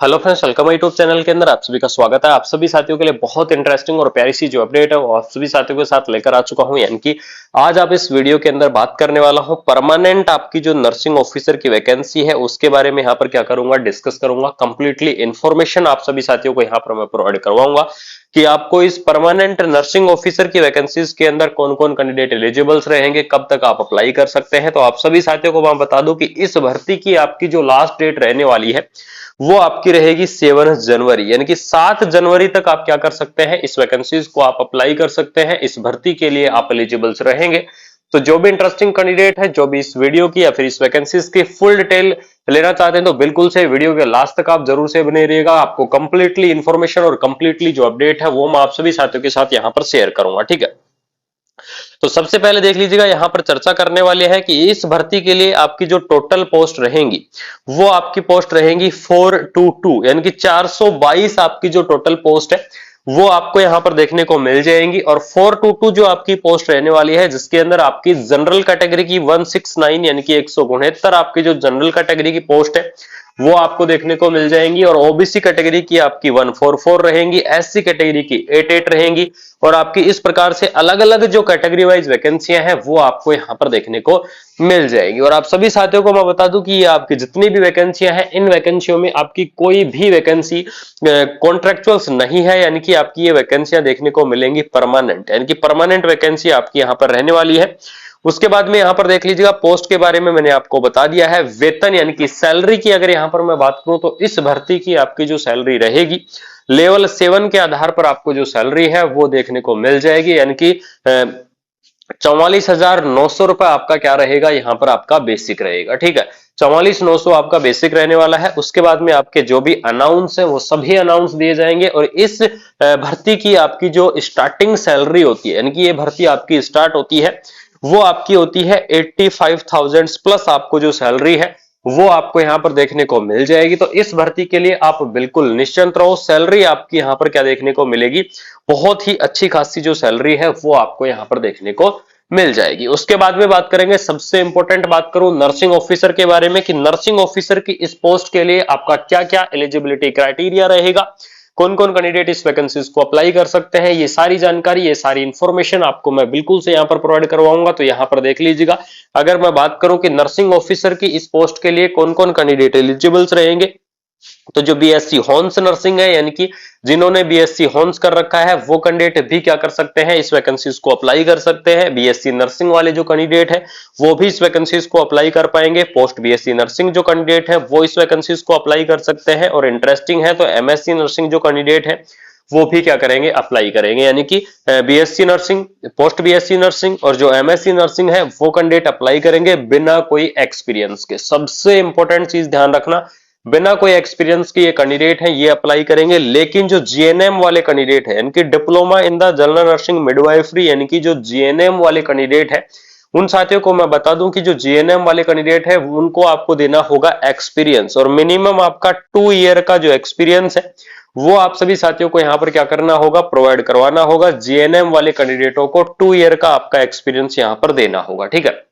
Hello friends, welcome YouTube channel के अंदर आप सभी का स्वागत है। आप सभी साथियों के लिए बहुत इंटरेस्टिंग और प्यारी सी जो अपडेट है वो आप सभी साथियों के साथ लेकर आ चुका हूं। यानी कि आज आप इस वीडियो के अंदर बात करने वाला हूं परमानेंट आपकी जो नर्सिंग ऑफिसर की वैकेंसी है उसके बारे में यहाँ पर क्या करूंगा, डिस्कस करूंगा। कंप्लीटली इंफॉर्मेशन आप सभी साथियों को यहाँ पर मैं प्रोवाइड करवाऊंगा कि आपको इस परमानेंट नर्सिंग ऑफिसर की वैकेंसीज के अंदर कौन कौन कैंडिडेट एलिजिबल्स रहेंगे, कब तक आप अप्लाई कर सकते हैं। तो आप सभी साथियों को मैं बता दूं कि इस भर्ती की आपकी जो लास्ट डेट रहने वाली है वो आपकी रहेगी 7 जनवरी, यानी कि 7 जनवरी तक आप क्या कर सकते हैं, इस वैकेंसीज को आप अप्लाई कर सकते हैं। इस भर्ती के लिए आप एलिजिबल्स रहेंगे। तो जो भी इंटरेस्टिंग कैंडिडेट है, जो भी इस वीडियो की या फिर इस वैकेंसीज की फुल डिटेल लेना चाहते हैं, तो बिल्कुल से वीडियो के लास्ट तक आप जरूर से बने रहिएगा। आपको कंप्लीटली इंफॉर्मेशन और कंप्लीटली जो अपडेट है वो मैं आप सभी साथियों के साथ यहाँ पर शेयर करूंगा, ठीक है। तो सबसे पहले देख लीजिएगा, यहां पर चर्चा करने वाले हैं कि इस भर्ती के लिए आपकी जो टोटल पोस्ट रहेंगी वो आपकी पोस्ट रहेंगी 422, यानी कि 422 आपकी जो टोटल पोस्ट है वो आपको यहां पर देखने को मिल जाएंगी। और 422 जो आपकी पोस्ट रहने वाली है, जिसके अंदर आपकी जनरल कैटेगरी की 169 यानी कि 169 आपकी जो जनरल कैटेगरी की पोस्ट है वो आपको देखने को मिल जाएंगी। और ओबीसी कैटेगरी की आपकी 144 रहेंगी, एससी कैटेगरी की 88 रहेंगी। और आपकी इस प्रकार से अलग अलग जो कैटेगरी वाइज वैकेंसियां हैं वो आपको यहां पर देखने को मिल जाएगी। और आप सभी साथियों को मैं बता दूं कि ये आपकी जितनी भी वैकेंसियां हैं, इन वैकेंसियों में आपकी कोई भी वैकेंसी कॉन्ट्रेक्चुअल्स नहीं है, यानी कि आपकी ये वैकेंसियां देखने को मिलेंगी परमानेंट, यानी कि परमानेंट वैकेंसी आपकी यहां पर रहने वाली है। उसके बाद में यहां पर देख लीजिएगा, पोस्ट के बारे में मैंने आपको बता दिया है। वेतन यानी कि सैलरी की अगर यहां पर मैं बात करूं तो इस भर्ती की आपकी जो सैलरी रहेगी लेवल 7 के आधार पर आपको जो सैलरी है वो देखने को मिल जाएगी, यानी कि 44,900 रुपए आपका क्या रहेगा, यहां पर आपका बेसिक रहेगा, ठीक है। 44,900 आपका बेसिक रहने वाला है। उसके बाद में आपके जो भी अनाउंस है वो सभी अनाउंस दिए जाएंगे। और इस भर्ती की आपकी जो स्टार्टिंग सैलरी होती है, यानी कि ये भर्ती आपकी स्टार्ट होती है वो आपकी होती है 85,000 प्लस आपको जो सैलरी है वो आपको यहां पर देखने को मिल जाएगी। तो इस भर्ती के लिए आप बिल्कुल निश्चिंत रहो। सैलरी आपकी यहां पर क्या देखने को मिलेगी, बहुत ही अच्छी खासी जो सैलरी है वो आपको यहां पर देखने को मिल जाएगी। उसके बाद में बात करेंगे, सबसे इंपॉर्टेंट बात करूं नर्सिंग ऑफिसर के बारे में कि नर्सिंग ऑफिसर की इस पोस्ट के लिए आपका क्या क्या एलिजिबिलिटी क्राइटेरिया रहेगा, कौन कौन कैंडिडेट इस वैकेंसीज को अप्लाई कर सकते हैं, ये सारी जानकारी, ये सारी इंफॉर्मेशन आपको मैं बिल्कुल से यहां पर प्रोवाइड करवाऊंगा। तो यहां पर देख लीजिएगा, अगर मैं बात करूं कि नर्सिंग ऑफिसर की इस पोस्ट के लिए कौन कौन कैंडिडेट एलिजिबल्स रहेंगे, तो जो बीएससी हॉर्न्स नर्सिंग है, यानी कि जिन्होंने बीएससी हॉर्न्स कर रखा है वो कैंडिडेट भी क्या कर सकते हैं, इस वैकेंसीज को अप्लाई कर सकते हैं। बीएससी नर्सिंग वाले जो कैंडिडेट है वो भी इस वैकेंसीज को अप्लाई कर पाएंगे। पोस्ट बीएससी नर्सिंग जो कैंडिडेट है वो इस वैकेंसीज को अप्लाई कर सकते हैं। और इंटरेस्टिंग है तो एमएससी नर्सिंग जो कैंडिडेट है वो भी क्या करेंगे, अप्लाई करेंगे। यानी कि BSc nursing, post BSc nursing और जो एमएससी नर्सिंग है वो कैंडिडेट अप्लाई करेंगे बिना कोई एक्सपीरियंस के। सबसे इंपॉर्टेंट चीज ध्यान रखना, बिना कोई एक्सपीरियंस के ये कैंडिडेट हैं ये अप्लाई करेंगे। लेकिन जो जीएनएम वाले कैंडिडेट है, यानी कि diploma in the general nursing midwifery, यानी कि जो जीएनएम वाले कैंडिडेट है उन साथियों को मैं बता दूं कि जो जीएनएम वाले कैंडिडेट है उनको आपको देना होगा एक्सपीरियंस। और मिनिमम आपका 2 ईयर का जो एक्सपीरियंस है वो आप सभी साथियों को यहां पर क्या करना होगा, प्रोवाइड करवाना होगा। जीएनएम वाले कैंडिडेटों को 2 ईयर का आपका एक्सपीरियंस यहां पर देना होगा, ठीक है।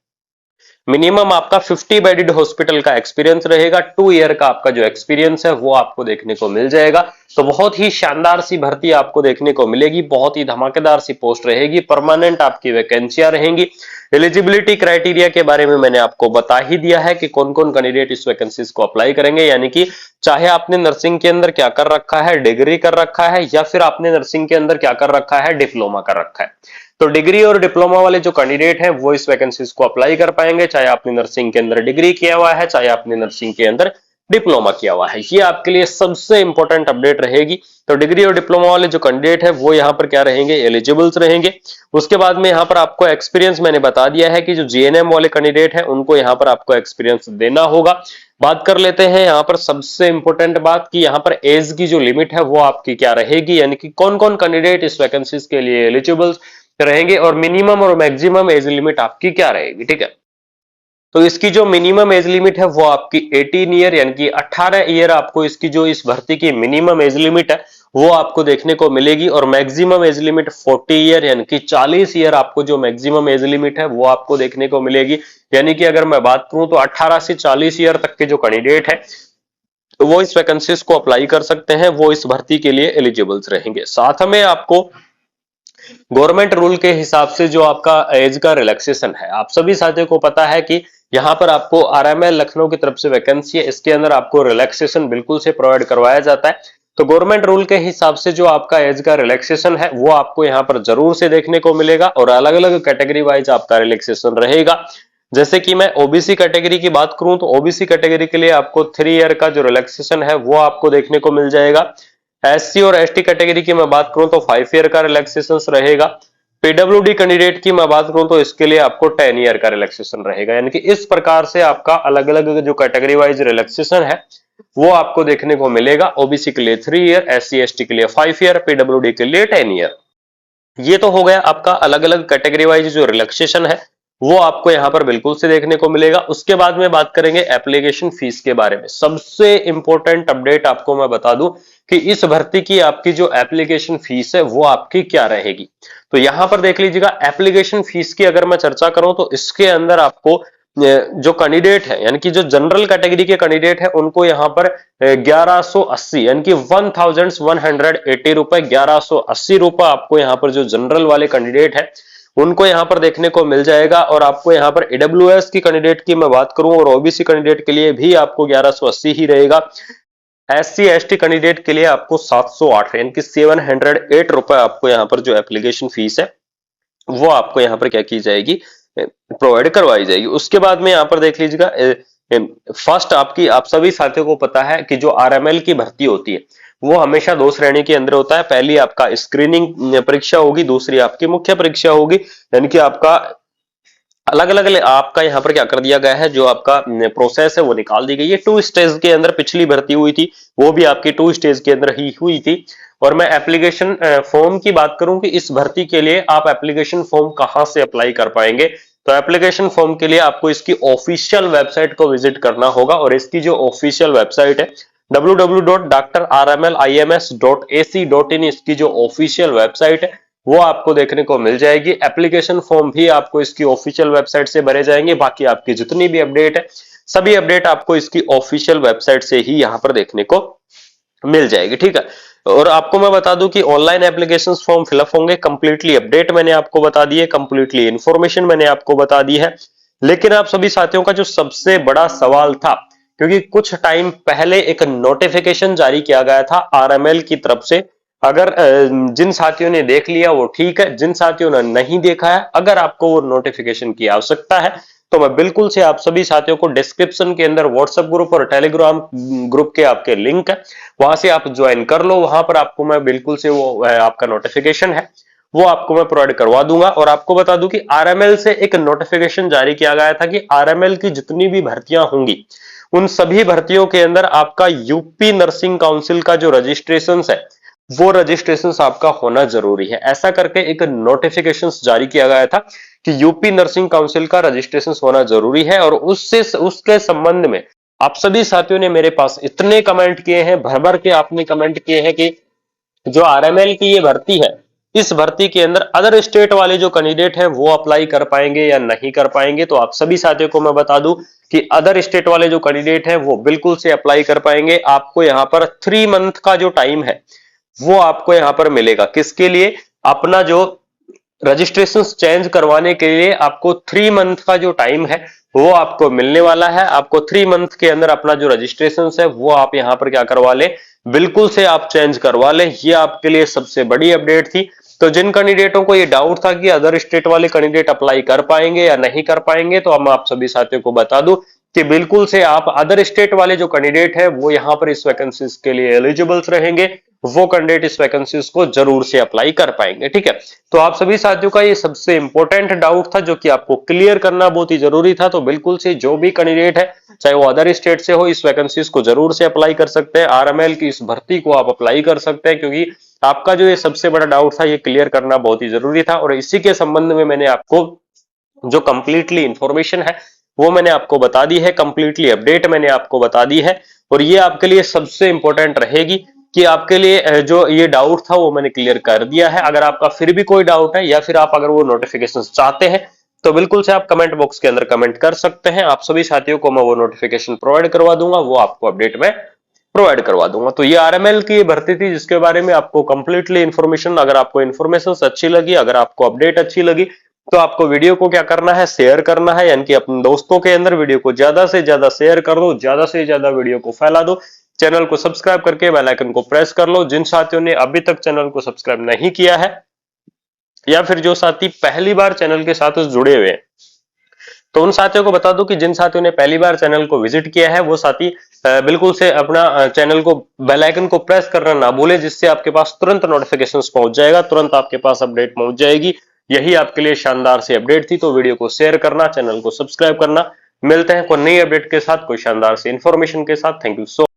मिनिमम आपका 50 बेडेड हॉस्पिटल का एक्सपीरियंस रहेगा। 2 ईयर का आपका जो एक्सपीरियंस है वो आपको देखने को मिल जाएगा। तो बहुत ही शानदार सी भर्ती आपको देखने को मिलेगी, बहुत ही धमाकेदार सी पोस्ट रहेगी, परमानेंट आपकी वैकेंसियां रहेंगी। एलिजिबिलिटी क्राइटेरिया के बारे में मैंने आपको बता ही दिया है कि कौन कौन कैंडिडेट इस वैकेंसीज को अप्लाई करेंगे। यानी कि चाहे आपने नर्सिंग के अंदर क्या कर रखा है, डिग्री कर रखा है, या फिर आपने नर्सिंग के अंदर क्या कर रखा है, डिप्लोमा कर रखा है। तो डिग्री और डिप्लोमा वाले जो कैंडिडेट हैं वो इस वैकेंसीज को अप्लाई कर पाएंगे, चाहे आपने नर्सिंग के अंदर डिग्री किया हुआ है, चाहे आपने नर्सिंग के अंदर डिप्लोमा किया हुआ है। ये आपके लिए सबसे इंपॉर्टेंट अपडेट रहेगी। तो डिग्री और डिप्लोमा वाले जो कैंडिडेट है वो यहाँ पर क्या रहेंगे, एलिजिबल्स रहेंगे। उसके बाद में यहाँ पर आपको एक्सपीरियंस मैंने बता दिया है कि जो जीएनएम वाले कैंडिडेट है उनको यहाँ पर आपको एक्सपीरियंस देना होगा। बात कर लेते हैं यहाँ पर सबसे इंपॉर्टेंट बात की यहाँ पर एज की जो लिमिट है वो आपकी क्या रहेगी, यानी कि कौन कौन कैंडिडेट इस वैकेंसीज के लिए एलिजिबल्स रहेंगे और मिनिमम और मैक्सिमम एज लिमिट आपकी क्या रहेगी, ठीक है। तो इसकी जो मिनिमम एज लिमिट है वो आपकी 18 ईयर, यानी कि 18 ईयर आपको इसकी जो इस भर्ती की मिनिमम एज लिमिट है वो आपको देखने को मिलेगी। और मैक्सिमम एज लिमिट 40 ईयर, यानी कि 40 ईयर आपको जो मैक्सिमम एज लिमिट है वो आपको देखने को मिलेगी। यानी कि अगर मैं बात करूं तो 18 से 40 ईयर तक के जो कैंडिडेट है तो वो इस वैकेंसीज को अप्लाई कर सकते हैं, वो इस भर्ती के लिए एलिजिबल्स रहेंगे। साथ में आपको गवर्नमेंट रूल के हिसाब से जो आपका एज का रिलैक्सेशन है, आप सभी साथियों को पता है कि यहाँ पर आपको आरएमएल लखनऊ की तरफ से वैकेंसी है, इसके अंदर आपको रिलैक्सेशन बिल्कुल से प्रोवाइड करवाया जाता है। तो गवर्नमेंट रूल के हिसाब से जो आपका एज का रिलैक्सेशन है वो आपको यहाँ पर जरूर से देखने को मिलेगा, और अलग अलग कैटेगरी वाइज आपका रिलैक्सेशन रहेगा। जैसे कि मैं ओबीसी कैटेगरी की बात करूं तो ओबीसी कैटेगरी के लिए आपको 3 ईयर का जो रिलैक्सेशन है वो आपको देखने को मिल जाएगा। एससी और एसटी कैटेगरी की मैं बात करूं तो 5 ईयर का रिलैक्सेशन रहेगा। पीडब्ल्यूडी कैंडिडेट की मैं बात करूं तो इसके लिए आपको 10 ईयर का रिलैक्सेशन रहेगा। यानी कि इस प्रकार से आपका अलग अलग जो कैटेगरी वाइज रिलैक्सेशन है वो आपको देखने को मिलेगा। ओबीसी के लिए 3 ईयर, एससी एसटी के लिए 5 ईयर, पीडब्ल्यूडी के लिए 10 ईयर। ये तो हो गया आपका अलग अलग कैटेगरी वाइज जो रिलैक्सेशन है वो आपको यहां पर बिल्कुल से देखने को मिलेगा। उसके बाद में बात करेंगे एप्लीकेशन फीस के बारे में। सबसे इंपॉर्टेंट अपडेट आपको मैं बता दूं कि इस भर्ती की आपकी जो एप्लीकेशन फीस है वो आपकी क्या रहेगी। तो यहां पर देख लीजिएगा, एप्लीकेशन फीस की अगर मैं चर्चा करूं तो इसके अंदर आपको जो कैंडिडेट है यानी कि जो जनरल कैटेगरी के कैंडिडेट है उनको यहाँ पर 1180 यानी कि 1180 रुपए, 1180 रुपए आपको यहाँ पर जो जनरल वाले कैंडिडेट है उनको यहाँ पर देखने को मिल जाएगा। और आपको यहाँ पर ईडब्ल्यूएस की कैंडिडेट की मैं बात करूं और ओबीसी कैंडिडेट के लिए भी आपको 1180 ही रहेगा। एससी एसटी कैंडिडेट के लिए आपको 708 यानी कि 708 रुपए आपको यहाँ पर जो एप्लीकेशन फीस है वो आपको यहाँ पर क्या की जाएगी, प्रोवाइड करवाई जाएगी। उसके बाद में यहाँ पर देख लीजिएगा, फर्स्ट आपकी आप सभी साथियों को पता है कि जो आरएमएल की भर्ती होती है वो हमेशा 2 श्रेणी के अंदर होता है। पहली आपका स्क्रीनिंग परीक्षा होगी, दूसरी आपकी मुख्य परीक्षा होगी। यानी कि आपका अलग अलग आपका यहाँ पर क्या कर दिया गया है, जो आपका प्रोसेस है वो निकाल दी गई है। 2 स्टेज के अंदर पिछली भर्ती हुई थी, वो भी आपकी 2 स्टेज के अंदर ही हुई थी। और मैं एप्लीकेशन फॉर्म की बात करूं कि इस भर्ती के लिए आप एप्लीकेशन फॉर्म कहां से अप्लाई कर पाएंगे, तो एप्लीकेशन फॉर्म के लिए आपको इसकी ऑफिशियल वेबसाइट को विजिट करना होगा। और इसकी जो ऑफिशियल वेबसाइट है www.drrmlims.ac.in, इसकी जो ऑफिशियल वेबसाइट है वो आपको देखने को मिल जाएगी। एप्लीकेशन फॉर्म भी आपको इसकी ऑफिशियल वेबसाइट से भरे जाएंगे। बाकी आपकी जितनी भी अपडेट है सभी अपडेट आपको इसकी ऑफिशियल वेबसाइट से ही यहाँ पर देखने को मिल जाएगी, ठीक है। और आपको मैं बता दूं कि ऑनलाइन एप्लीकेशन फॉर्म फिलअप होंगे। कंप्लीटली अपडेट मैंने आपको बता दी है, कंप्लीटली इंफॉर्मेशन मैंने आपको बता दी है। लेकिन आप सभी साथियों का जो सबसे बड़ा सवाल था, क्योंकि कुछ टाइम पहले एक नोटिफिकेशन जारी किया गया था आरएमएल की तरफ से, अगर जिन साथियों ने देख लिया वो ठीक है, जिन साथियों ने नहीं देखा है, अगर आपको वो नोटिफिकेशन की आवश्यकता है तो मैं बिल्कुल से आप सभी साथियों को डिस्क्रिप्शन के अंदर व्हाट्सएप ग्रुप और टेलीग्राम ग्रुप के आपके लिंक है, वहां से आप ज्वाइन कर लो। वहां पर आपको मैं बिल्कुल से वो आपका नोटिफिकेशन है वो आपको मैं प्रोवाइड करवा दूंगा। और आपको बता दूं कि आरएमएल से एक नोटिफिकेशन जारी किया गया था कि आरएमएल की जितनी भी भर्तियां होंगी उन सभी भर्तियों के अंदर आपका यूपी नर्सिंग काउंसिल का जो रजिस्ट्रेशन है वो रजिस्ट्रेशन आपका होना जरूरी है। ऐसा करके एक नोटिफिकेशन जारी किया गया था कि यूपी नर्सिंग काउंसिल का रजिस्ट्रेशन होना जरूरी है। और उसके संबंध में आप सभी साथियों ने मेरे पास इतने कमेंट किए हैं, भर भर के आपने कमेंट किए हैं कि जो आरएमएल की ये भर्ती है, इस भर्ती के अंदर अदर स्टेट वाले जो कैंडिडेट हैं वो अप्लाई कर पाएंगे या नहीं कर पाएंगे। तो आप सभी साथियों को मैं बता दूं कि अदर स्टेट वाले जो कैंडिडेट हैं वो बिल्कुल से अप्लाई कर पाएंगे। आपको यहाँ पर 3 मंथ का जो टाइम है वो आपको यहाँ पर मिलेगा। किसके लिए? अपना जो रजिस्ट्रेशन चेंज करवाने के लिए आपको 3 मंथ का जो टाइम है वो आपको मिलने वाला है। आपको 3 मंथ के अंदर अपना जो रजिस्ट्रेशन है वो आप यहाँ पर क्या करवा लें, बिल्कुल से आप चेंज करवा लें। ये आपके लिए सबसे बड़ी अपडेट थी। तो जिन कैंडिडेटों को ये डाउट था कि अदर स्टेट वाले कैंडिडेट अप्लाई कर पाएंगे या नहीं कर पाएंगे, तो हम आप सभी साथियों को बता दूं कि बिल्कुल से आप अदर स्टेट वाले जो कैंडिडेट है वो यहाँ पर इस वैकेंसीज के लिए एलिजिबल्स रहेंगे। वो कैंडिडेट इस वैकेंसीज को जरूर से अप्लाई कर पाएंगे, ठीक है। तो आप सभी साथियों का ये सबसे इंपॉर्टेंट डाउट था जो कि आपको क्लियर करना बहुत ही जरूरी था। तो बिल्कुल से जो भी कैंडिडेट है चाहे वो अदर स्टेट से हो, इस वैकेंसीज को जरूर से अप्लाई कर सकते हैं। आरएमएल की इस भर्ती को आप अप्लाई कर सकते हैं, क्योंकि आपका जो ये सबसे बड़ा डाउट था ये क्लियर करना बहुत ही जरूरी था। और इसी के संबंध में मैंने आपको जो कंप्लीटली इंफॉर्मेशन है वो मैंने आपको बता दी है, कंप्लीटली अपडेट मैंने आपको बता दी है। और ये आपके लिए सबसे इंपॉर्टेंट रहेगी कि आपके लिए जो ये डाउट था वो मैंने क्लियर कर दिया है। अगर आपका फिर भी कोई डाउट है या फिर आप अगर वो नोटिफिकेशन चाहते हैं तो बिल्कुल से आप कमेंट बॉक्स के अंदर कमेंट कर सकते हैं। आप सभी साथियों को मैं वो नोटिफिकेशन प्रोवाइड करवा दूंगा, वो आपको अपडेट में प्रोवाइड करवा दूंगा। तो ये आरएमएल की भर्ती थी जिसके बारे में आपको कंप्लीटली इन्फॉर्मेशन, अगर आपको इन्फॉर्मेशन अच्छी लगी, अगर आपको अपडेट अच्छी लगी, तो आपको वीडियो को क्या करना है, शेयर करना है, यानी कि अपने दोस्तों के अंदर वीडियो को ज्यादा से ज्यादा शेयर कर दो, ज्यादा से ज्यादा वीडियो को फैला दो। चैनल को सब्सक्राइब करके बेल आइकन को प्रेस कर लो। जिन साथियों ने अभी तक चैनल को सब्सक्राइब नहीं किया है, या फिर जो साथी पहली बार चैनल के साथ जुड़े हुए हैं, तो उन साथियों को बता दो कि जिन साथियों ने पहली बार चैनल को विजिट किया है वो साथी बिल्कुल से अपना चैनल को, बेल आइकन को प्रेस करना ना भूले, जिससे आपके पास तुरंत नोटिफिकेशंस पहुंच जाएगा, तुरंत आपके पास अपडेट पहुंच जाएगी। यही आपके लिए शानदार सी अपडेट थी। तो वीडियो को शेयर करना, चैनल को सब्सक्राइब करना। मिलते हैं कोई नई अपडेट के साथ, कोई शानदार सी इंफॉर्मेशन के साथ। Thank you so